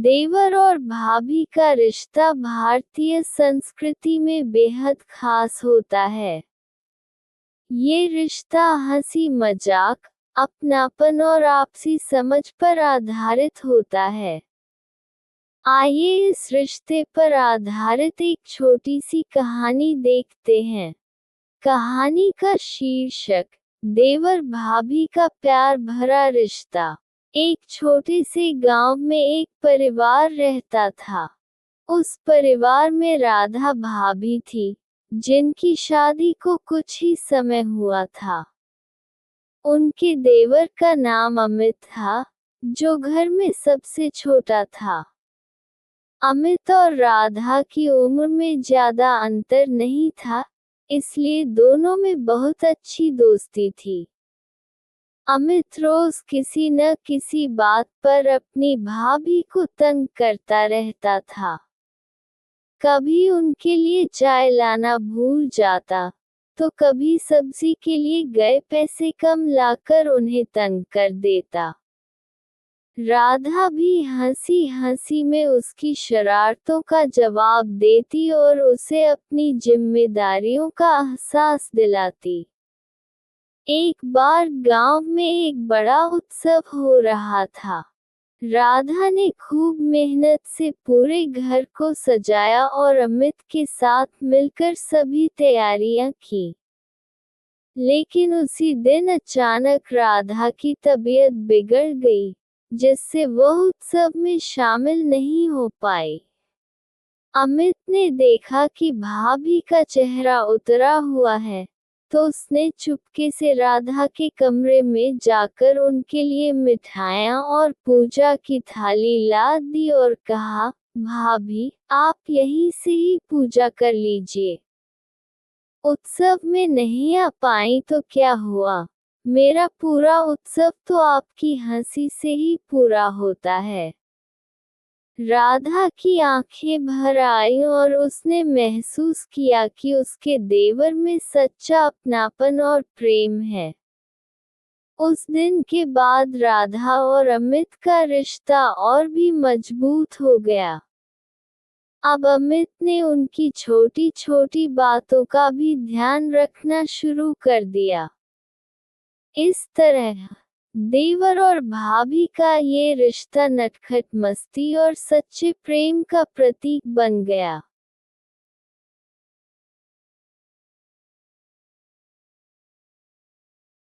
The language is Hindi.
देवर और भाभी का रिश्ता भारतीय संस्कृति में बेहद खास होता है। ये रिश्ता हंसी मजाक, अपनापन और आपसी समझ पर आधारित होता है। आइए इस रिश्ते पर आधारित एक छोटी सी कहानी देखते हैं। कहानी का शीर्षक, देवर भाभी का प्यार भरा रिश्ता। एक छोटे से गांव में एक परिवार रहता था। उस परिवार में राधा भाभी थी, जिनकी शादी को कुछ ही समय हुआ था। उनके देवर का नाम अमित था, जो घर में सबसे छोटा था। अमित और राधा की उम्र में ज्यादा अंतर नहीं था, इसलिए दोनों में बहुत अच्छी दोस्ती थी। अमित रोज किसी न किसी बात पर अपनी भाभी को तंग करता रहता था। कभी उनके लिए चाय लाना भूल जाता, तो कभी सब्जी के लिए गए पैसे कम लाकर उन्हें तंग कर देता। राधा भी हंसी हंसी में उसकी शरारतों का जवाब देती और उसे अपनी जिम्मेदारियों का एहसास दिलाती। एक बार गांव में एक बड़ा उत्सव हो रहा था। राधा ने खूब मेहनत से पूरे घर को सजाया और अमित के साथ मिलकर सभी तैयारियां की। लेकिन उसी दिन अचानक राधा की तबीयत बिगड़ गई, जिससे वह उत्सव में शामिल नहीं हो पाई। अमित ने देखा कि भाभी का चेहरा उतरा हुआ है, तो उसने चुपके से राधा के कमरे में जाकर उनके लिए मिठाइयाँ और पूजा की थाली ला दी और कहा, भाभी, आप यहीं से ही पूजा कर लीजिए। उत्सव में नहीं आ पाई तो क्या हुआ? मेरा पूरा उत्सव तो आपकी हंसी से ही पूरा होता है। राधा की आंखें भर आईं और उसने महसूस किया कि उसके देवर में सच्चा अपनापन और प्रेम है। उस दिन के बाद राधा और अमित का रिश्ता और भी मजबूत हो गया। अब अमित ने उनकी छोटी छोटी बातों का भी ध्यान रखना शुरू कर दिया। इस तरह देवर और भाभी का ये रिश्ता नटखट मस्ती और सच्चे प्रेम का प्रतीक बन गया।